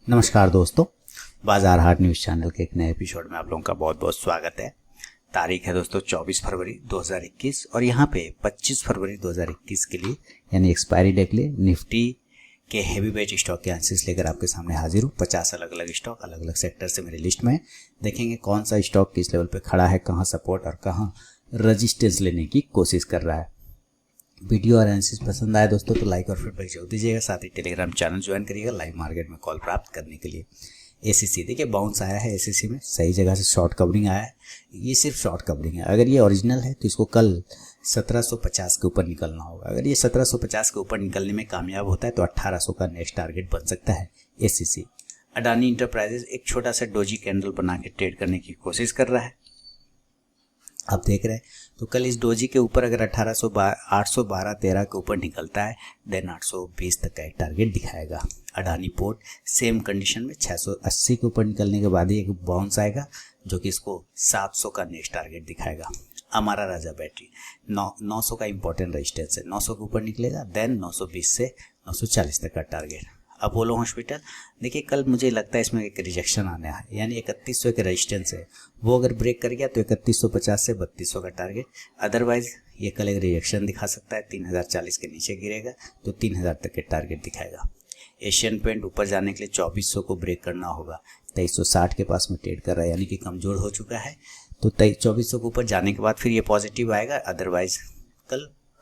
नमस्कार दोस्तों, बाजार हाट न्यूज़ चैनल के एक नए एपिसोड में आप लोगों का बहुत बहुत स्वागत है। तारीख है दोस्तों 24 फरवरी 2021 और यहाँ पे 25 फरवरी 2021 के लिए यानी एक्सपायरी डे के लिए निफ्टी के हेवी वेट स्टॉक के एनालिसिस लेकर आपके सामने हाजिर हूँ। 50 अलग अलग स्टॉक अलग अलग सेक्टर से मेरी लिस्ट में है। देखेंगे कौन सा स्टॉक किस लेवल पे खड़ा है, कहाँ सपोर्ट और कहाँ रजिस्टेंस लेने की कोशिश कर रहा है। वीडियो और एनालिसिस पसंद आए दोस्तों तो लाइक और फीडबैक जरूर दीजिएगा। साथ ही टेलीग्राम चैनल ज्वाइन करिएगा लाइव मार्केट में कॉल प्राप्त करने के लिए। एसीसी देखिए बाउंस आया है, एसीसी में सही जगह से शॉर्ट कवरिंग आया है। ये सिर्फ शॉर्ट कवरिंग है। अगर ये ओरिजिनल है तो इसको कल 1750 के ऊपर निकलना होगा। अगर ये 1750 के ऊपर निकलने में कामयाब होता है तो 1800 का नेक्स्ट टारगेट बन सकता है एसीसी। अडानी इंटरप्राइजेज एक छोटा सा डोजी कैंडल बना के ट्रेड करने की कोशिश कर रहा है, आप देख रहे हैं। तो कल इस डोजी के ऊपर अगर 812-13 के ऊपर निकलता है देन 820 तक का एक टारगेट दिखाएगा। अडानी पोर्ट सेम कंडीशन में 680 के ऊपर निकलने के बाद ही एक बाउंस आएगा जो कि इसको 700 का नेक्स्ट टारगेट दिखाएगा। हमारा राजा बैटरी 900 का इंपॉर्टेंट रेजिस्टेंस है, 900 के ऊपर निकलेगा देन 920 से 940 तक का टारगेट। अपोलो हॉस्पिटल देखिए कल मुझे लगता है इसमें एक रिजेक्शन आने है, यानी 3100 के रेजिस्टेंस है, वो अगर ब्रेक कर गया तो 3150 से 3200 का टारगेट। अदरवाइज ये कल एक रिजेक्शन दिखा सकता है, 3040 के नीचे गिरेगा तो 3000 तक के टारगेट दिखाएगा। एशियन पेंट ऊपर जाने के लिए 2400 को ब्रेक करना होगा। 2360 के पास में ट्रेड कर रहा है, यानी कि कमज़ोर हो चुका है। तो 2400 के ऊपर जाने के बाद फिर ये पॉजिटिव आएगा। अदरवाइज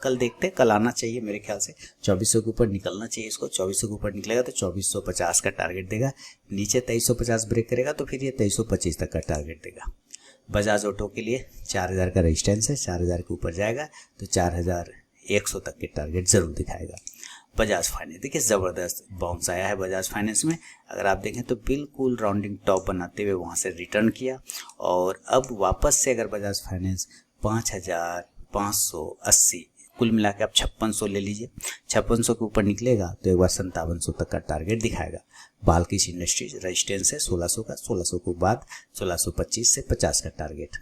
कल देखते हैं, कल आना चाहिए मेरे ख्याल से 2400 के ऊपर निकलना चाहिए इसको। 2400 के ऊपर निकलेगा तो 2450 का टारगेट देगा। नीचे 2350 ब्रेक करेगा तो फिर ये 2325 तक का टारगेट देगा। बजाज ऑटो के लिए 4000 का रेजिस्टेंस है, 4000 के ऊपर जाएगा तो 4100 तक के टारगेट जरूर दिखाएगा। बजाज फाइनेंस देखिए ज़बरदस्त बाउंस आया है बजाज फाइनेंस में। अगर आप देखें तो बिल्कुल राउंडिंग टॉप बनाते हुए वहाँ से रिटर्न किया और अब वापस से अगर बजाज फाइनेंस 5580 कुल मिला के आप 5600 ले लीजिए। 5600 के ऊपर निकलेगा तो एक बार 5700 तक का टारगेट दिखाएगा। बाल्किश इंडस्ट्रीज रेजिस्टेंस है 1600 का, 1600 के बाद 1625 से 50 का टारगेट।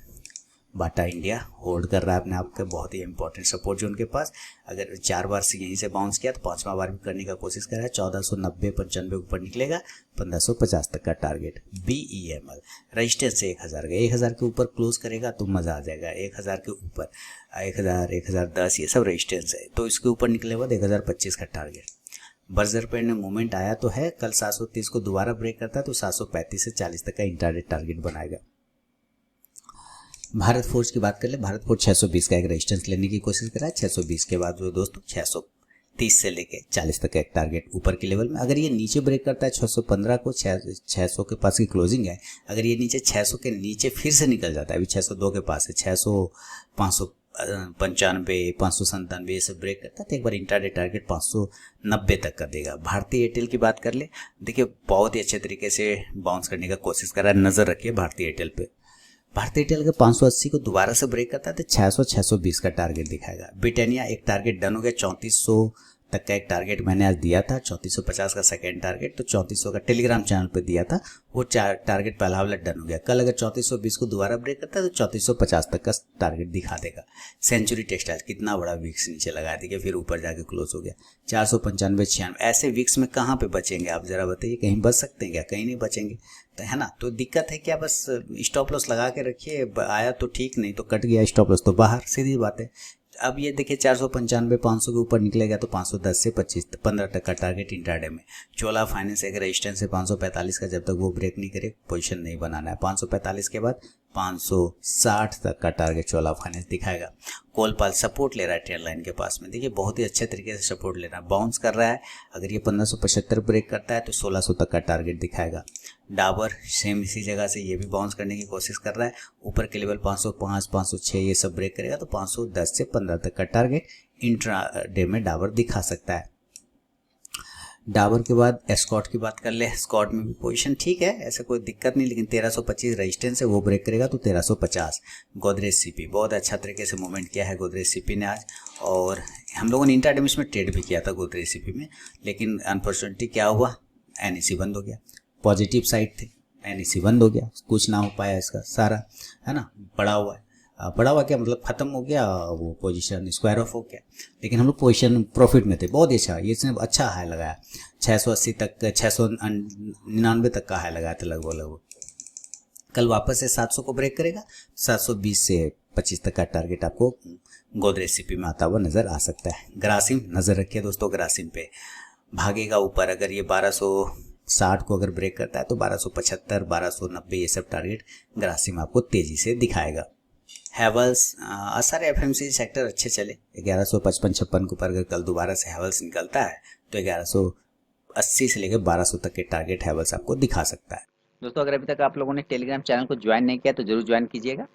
बाटा इंडिया होल्ड कर रहा है अपने आप का, बहुत ही इंपॉर्टेंट सपोर्ट जो उनके पास। अगर 4 बार से यहीं से बाउंस किया तो 5वां बार भी करने का कोशिश कर रहा है। 1490-95 ऊपर निकलेगा, 1550 तक का टारगेट। BEML रजिस्टेंस है 1000 का, 1000 के ऊपर क्लोज करेगा तो मज़ा आ जाएगा। 1000 के ऊपर 1000, 1010 ये सब रजिस्टेंस है, तो इसके ऊपर निकले बाद 1025 का टारगेट। बर्जर पेंट में मूवमेंट आया तो है, कल 730 को दोबारा ब्रेक करता है तो 735 से 40 तक का इंट्राडे टारगेट बनाएगा। भारत फोर्ज की बात कर ले, भारत फोर्ज 620 का एक रेजिस्टेंस लेने की कोशिश कर रहा है। 620 के बाद वो दोस्तों 630 से लेके 40 तक का एक टारगेट ऊपर के लेवल में। अगर ये नीचे ब्रेक करता है 615 को, 600 के पास की क्लोजिंग है, अगर ये नीचे 600 के नीचे फिर से निकल जाता है, अभी 602 के पास है, 600, 595, 597 ये सब ब्रेक करता है तो एक बार इंट्राडे टारगेट 590 तक कर देगा। भारतीय एयरटेल की बात कर ले, देखिए बहुत ही अच्छे तरीके से बाउंस करने का कोशिश कर रहा है, नजर रखिए भारतीय एयरटेल पे। भारतीय एयरटेल के 580 को दोबारा से ब्रेक करता है तो 600-620 का टारगेट दिखाएगा। ब्रिटानिया एक टारगेट डन हो गया, 3400 तक का एक टारगेट मैंने आज दिया था, 3450 का सेकंड टारगेट, तो 3400 का टेलीग्राम चैनल पे दिया था, वो टारगेट पहला वाला डन हो गया। कल अगर 3420 को दोबारा ब्रेक करता है तो 3450 तक का टारगेट दिखा देगा। सेंचुरी टेक्सटाइल कितना बड़ा विक्स नीचे लगा देगा, फिर ऊपर जाके क्लोज हो गया 495-96। ऐसे विक्स में कहाँ पे बचेंगे आप जरा बताइए, कहीं बच सकते हैं क्या? कहीं नहीं बचेंगे, तो है ना। तो दिक्कत है क्या, बस स्टॉप लॉस लगा के रखिए, आया तो ठीक, नहीं तो कट गया स्टॉप लॉस तो बाहर, सीधी बात है। अब ये देखिए 495-500 के ऊपर निकलेगा तो 510 से 15 तक का टारगेट इंट्राडे में। चोला फाइनेंस एक रेजिस्टेंस है 545 का, जब तक वो ब्रेक नहीं करे पोजीशन नहीं बनाना है। 545 के बाद 560 तक का टारगेट चोला फाइनेंस दिखाएगा। कोलपाल सपोर्ट ले रहा है ट्रेंड लाइन के पास में, देखिए बहुत ही अच्छे तरीके से सपोर्ट ले रहा है, बाउंस कर रहा है। अगर ये 1575 ब्रेक करता है तो 1600 तक का टारगेट दिखाएगा। डाबर सेम इसी जगह से ये भी बाउंस करने की कोशिश कर रहा है, ऊपर के लेवल 505, 506 ये सब ब्रेक करेगा तो 510 से 15 तक का टारगेट इंट्रा डे में डाबर दिखा सकता है। डाबर के बाद एस्कॉट की बात कर ले, एस्कॉट में भी पोजीशन ठीक है, ऐसा कोई दिक्कत नहीं, लेकिन 1325 रेजिस्टेंस है, वो ब्रेक करेगा तो 1350। गोदरेज सीपी बहुत अच्छा तरीके से मूवमेंट किया है गोदरेज सीपी ने आज, और हम लोगों ने इंट्राडे में इसमें ट्रेड भी किया था गोदरेज सीपी में, लेकिन अनफॉर्चुनेटली क्या हुआ, NSE बंद हो गया। पॉजिटिव साइड थे, NSE बंद हो गया, कुछ ना हो पाया इसका सारा, है ना, पड़ा हुआ है। बड़ा हुआ क्या मतलब खत्म हो गया, वो पोजीशन स्क्वायर ऑफ हो गया, लेकिन हम लोग पोजीशन प्रॉफिट में थे। बहुत ही अच्छा, ये इसने अच्छा हाई लगाया, 680 तक, 699 तक का हाई लगाया था लगभग। कल वापस से 700 को ब्रेक करेगा, 720 से 25 तक का टारगेट आपको गोदरेज सीपी में आता हुआ नजर आ सकता है। ग्रासिम नजर रखिए दोस्तों, ग्रासिम पे भागेगा ऊपर। अगर ये 1260 को अगर ब्रेक करता है तो 1275, 1290 ये सब टारगेट ग्रासिम आपको तेजी से दिखाएगा। हैवल्स, सारे एफएमसीजी सेक्टर अच्छे चले, 1155-56 के ऊपर अगर कल दोबारा से हैवल्स निकलता है तो 1180 से लेकर 1200 तक के टारगेट हैवल्स आपको दिखा सकता है। दोस्तों अगर अभी तक आप लोगों ने टेलीग्राम चैनल को ज्वाइन नहीं किया तो जरूर ज्वाइन कीजिएगा।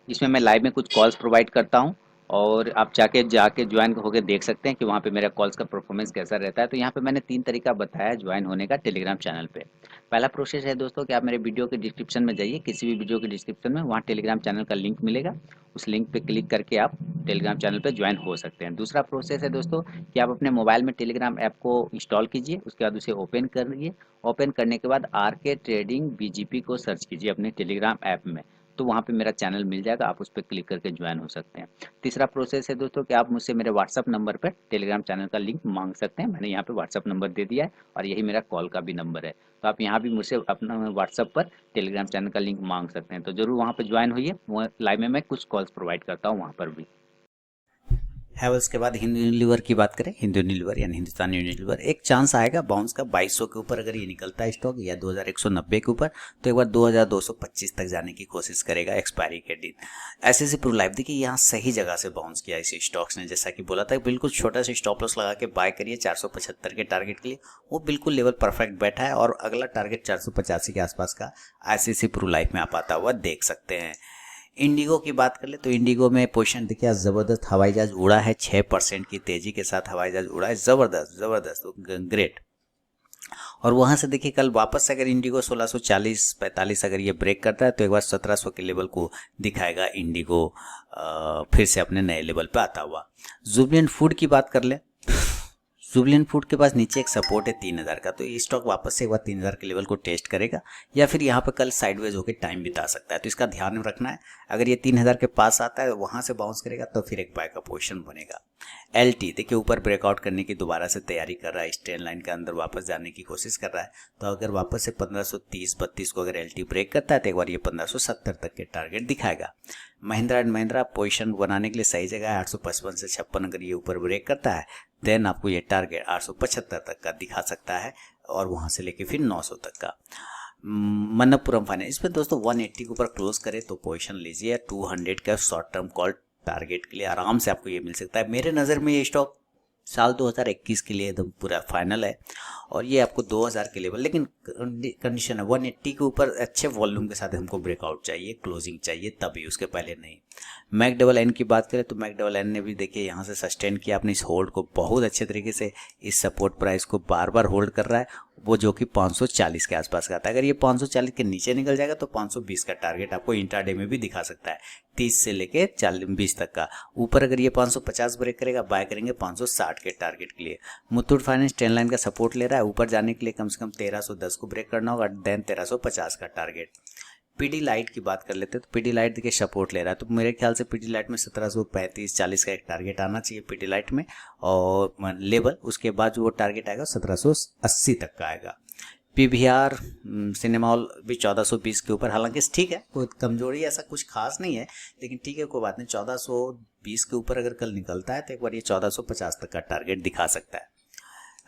इसमें मैं लाइव में कुछ कॉल्स प्रोवाइड करता हूं और आप जाके ज्वाइन होकर देख सकते हैं कि वहाँ पे मेरा कॉल्स का परफॉर्मेंस कैसा रहता है। तो यहाँ पे मैंने 3 तरीका बताया ज्वाइन होने का टेलीग्राम चैनल पे। पहला प्रोसेस है दोस्तों कि आप मेरे वीडियो के डिस्क्रिप्शन में जाइए, किसी भी वीडियो के डिस्क्रिप्शन में वहाँ टेलीग्राम चैनल का लिंक मिलेगा, उस लिंक पे क्लिक करके आप टेलीग्राम चैनल पे ज्वाइन हो सकते हैं। दूसरा प्रोसेस है दोस्तों कि आप अपने मोबाइल में टेलीग्राम ऐप को इंस्टॉल कीजिए, उसके बाद उसे ओपन करिए। ओपन करने के बाद आरके ट्रेडिंग बीजीपी को सर्च कीजिए अपने टेलीग्राम ऐप में, तो वहाँ पे मेरा चैनल मिल जाएगा, आप उस पर क्लिक करके ज्वाइन हो सकते हैं। तीसरा प्रोसेस है दोस्तों कि आप मुझसे मेरे व्हाट्सअप नंबर पर टेलीग्राम चैनल का लिंक मांग सकते हैं। मैंने यहाँ पे व्हाट्सअप नंबर दे दिया है और यही मेरा कॉल का भी नंबर है, तो आप यहाँ भी मुझसे अपना व्हाट्सअप पर टेलीग्राम चैनल का लिंक मांग सकते हैं। तो जरूर वहाँ पर ज्वाइन होइए, वो लाइव में मैं कुछ कॉल्स प्रोवाइड करता हूँ वहाँ पर भी। हैवल्स के बाद हिंदू यूनिलीवर की बात करें, हिंदू यूनिलीवर यानी हिंदुस्तान यूनिलीवर, एक चांस आएगा बाउंस का 2200 के ऊपर अगर ये निकलता है स्टॉक, या 2190 के ऊपर, तो एक बार 2225 तक जाने की कोशिश करेगा एक्सपायरी के दिन। एसएससी प्रो लाइव देखिए यहाँ सही जगह से बाउंस किया इस स्टॉक्स ने, जैसा कि बोला था बिल्कुल छोटा सा स्टॉप लॉस लगा के बाय करिए 475 के टारगेट के लिए, वो बिल्कुल लेवल परफेक्ट बैठा है और अगला टारगेट 485 के आसपास का एसएससी प्रो लाइव में आप आता हुआ देख सकते हैं। इंडिगो की बात कर ले तो इंडिगो में पोजीशन देखिए आज जबरदस्त हवाई जहाज उड़ा है, 6% की तेजी के साथ हवाई जहाज उड़ा है, जबरदस्त जबरदस्त, ग्रेट। और वहां से देखिए कल वापस अगर इंडिगो 1640-45 अगर ये ब्रेक करता है तो एक बार 1700 के लेवल को दिखाएगा इंडिगो, फिर से अपने नए लेवल पे आता हुआ। जुबिलिएंट फूड की बात कर ले, जुबिलिएंट फूड के पास नीचे एक सपोर्ट है 3000 का, तो ये स्टॉक वापस से एक बार 3000 के लेवल को टेस्ट करेगा या फिर यहाँ पर कल साइडवेज होकर टाइम बिता सकता है, तो इसका ध्यान रखना है। अगर ये 3000 के पास आता है वहां से बाउंस करेगा तो फिर एक बाय का पोजीशन बनेगा। एलटी देखिए ऊपर ब्रेकआउट करने की दोबारा से तैयारी कर रहा है, स्ट्रेंड लाइन के अंदर वापस जाने की कोशिश कर रहा है, तो अगर वापस से 1530-32 को अगर एलटी ब्रेक करता है तो एक बार ये 1570 तक के टारगेट दिखाएगा। महिंद्रा एंड महिंद्रा पोजीशन बनाने के लिए सही जगह है, 855 से 56 अगर ये ऊपर ब्रेक करता है देन आपको ये टारगेट 875 तक का दिखा सकता है और वहां से लेके फिर 900 तक का। मनप्पुरम फाइनेंस, इसमें दोस्तों 180 के ऊपर क्लोज करे तो पोजीशन लीजिए, 200 का शॉर्ट टर्म कॉल टारगेट के लिए आराम से आपको ये मिल सकता है। मेरे नज़र में ये स्टॉक साल 2021 के लिए एकदम पूरा फाइनल है और ये आपको 2000 के लेवल, लेकिन कंडीशन है 180 के ऊपर अच्छे वॉल्यूम के साथ हमको ब्रेकआउट चाहिए, क्लोजिंग चाहिए तभी, उसके पहले नहीं। मैकडबल की बात करें तो मैकडबल ने भी देखिए यहाँ से सस्टेन किया अपने इस होल्ड को बहुत अच्छे तरीके से, इस सपोर्ट प्राइस को बार बार होल्ड कर रहा है, वो जो कि 540 के आसपास का था। अगर ये 540 के नीचे निकल जाएगा तो 520 का टारगेट आपको इंट्राडे में भी दिखा सकता है, 30 से लेके 20 तक का। ऊपर अगर ये 550 ब्रेक करेगा बाय करेंगे 560 के टारगेट के लिए। मुथूट फाइनेंस ट्रेंड लाइन का सपोर्ट ले रहा है, ऊपर जाने के लिए कम से कम 1310 को ब्रेक करना होगा, देन 1350 का टारगेट। पीडी लाइट की बात कर लेते हैं तो पीडी लाइट देखिए सपोर्ट ले रहा है, तो मेरे ख्याल से पीडी लाइट में 1735-40 का एक टारगेट आना चाहिए पीडी लाइट में और लेवल, उसके बाद जो वो टारगेट आएगा 1780 तक का आएगा। पीवीआर सिनेमॉल भी 1420 के ऊपर, हालांकि ठीक है कोई कमजोरी ऐसा कुछ खास नहीं है, लेकिन ठीक है कोई बात नहीं, 1420 के ऊपर अगर कल निकलता है तो एक बार ये 1450 तक का टारगेट दिखा सकता है।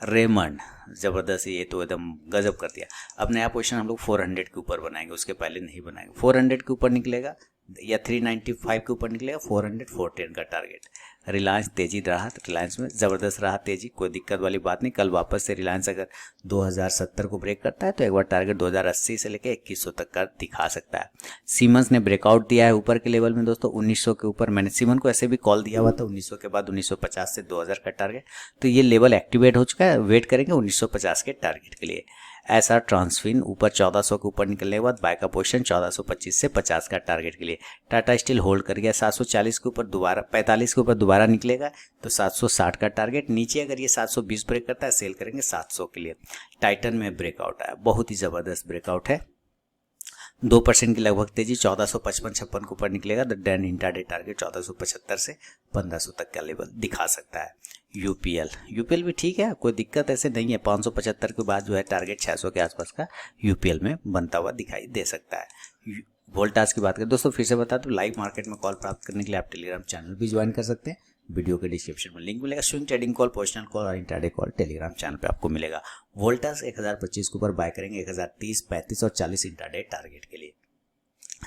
रेमंड जबरदस्त, ये तो एकदम गजब कर दिया। अब नया पोजीशन हम लोग 400 के ऊपर बनाएंगे, उसके पहले नहीं बनाएंगे। 400 के ऊपर निकलेगा या 395 के ऊपर निकलेगा, 410 का टारगेट। रिलायंस तेजी रहा, तो रिलायंस में ज़बरदस्त रहा तेजी, कोई दिक्कत वाली बात नहीं। कल वापस से रिलायंस अगर 2070 को ब्रेक करता है तो एक बार टारगेट 2080 से लेकर 2100 तक का दिखा सकता है। सीमेंस ने ब्रेकआउट दिया है ऊपर के लेवल में दोस्तों 1900 के ऊपर, मैंने सीमेंस को ऐसे भी कॉल दिया हुआ था 1900 के बाद 1950 से 2000 का टारगेट, तो ये लेवल एक्टिवेट हो चुका है, वेट करेंगे 1950 के टारगेट के लिए। ऐसा ट्रांसफिन ऊपर 1400 के ऊपर निकलने के बाद बाय का पोजीशन 1425 से 50 का टारगेट के लिए। टाटा स्टील होल्ड कर गया 740 के ऊपर, दोबारा 45 के ऊपर दोबारा निकलेगा तो 760 का टारगेट। नीचे अगर ये 720 ब्रेक करता है सेल करेंगे 700 के लिए। टाइटन में ब्रेकआउट आया, बहुत ही जबरदस्त ब्रेकआउट है, 2% की लगभग तेजी, 1455-56 के ऊपर निकलेगा। द डेन इंट्राडे टारगेट 1475 से 1500 तक का लेवल दिखा सकता है। यूपीएल भी ठीक है, कोई दिक्कत ऐसे नहीं है। 575 के बाद जो है टारगेट 600 के आसपास का यूपीएल में बनता हुआ दिखाई दे सकता है। वोल्टास की बात करें दोस्तों, फिर से बता दूं, लाइव मार्केट में कॉल प्राप्त करने के लिए आप टेलीग्राम चैनल भी ज्वाइन कर सकते हैं। वीडियो के डिस्क्रिप्शन में लिंक मिलेगा। Swing trading call, positional call और इंट्राडे कॉल टेलीग्राम चैनल पे आपको मिलेगा। वोल्टास 1025 के ऊपर बाय करेंगे, 1030, 35 और 40 इंट्राडे टारगेट के लिए।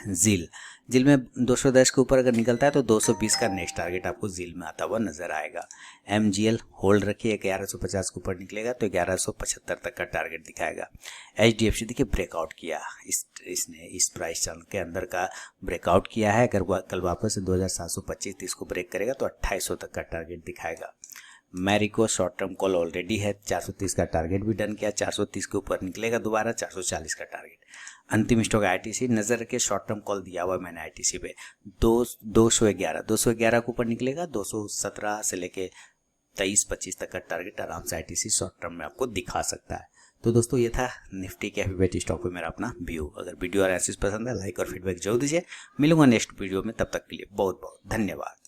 जील में 210 के ऊपर अगर निकलता है तो 220 का नेक्स्ट टारगेट आपको जील में आता हुआ नजर आएगा। एमजीएल होल्ड रखिए, 1150 के ऊपर निकलेगा तो 1175 तक का टारगेट दिखाएगा। एचडीएफसी देखिए ब्रेकआउट किया, इसने इस प्राइस चैनल के अंदर का ब्रेकआउट किया है। अगर कल वापस से 2725-30 को ब्रेक करेगा तो 2800 तक का टारगेट दिखाएगा। Marico short term call already है, 430 का टारगेट भी डन किया, 430 के ऊपर निकलेगा दोबारा, 440 का टारगेट। अंतिम स्टॉक आईटीसी, नजर रखिए शॉर्ट टर्म कॉल दिया हुआ मैंने आईटीसी पे, 211 के ऊपर निकलेगा, 217 से लेके 23-25 तक का टारगेट आराम से आईटीसी शॉर्ट टर्म में आपको दिखा सकता है। तो दोस्तों ये था निफ्टी के हैवीवेट स्टॉक पे मेरा अपना व्यू। अगर वीडियो और एनालिसिस पसंद है लाइक और फीडबैक जरूर दीजिए। मिलूंगा नेक्स्ट वीडियो में, तब तक के लिए बहुत बहुत धन्यवाद।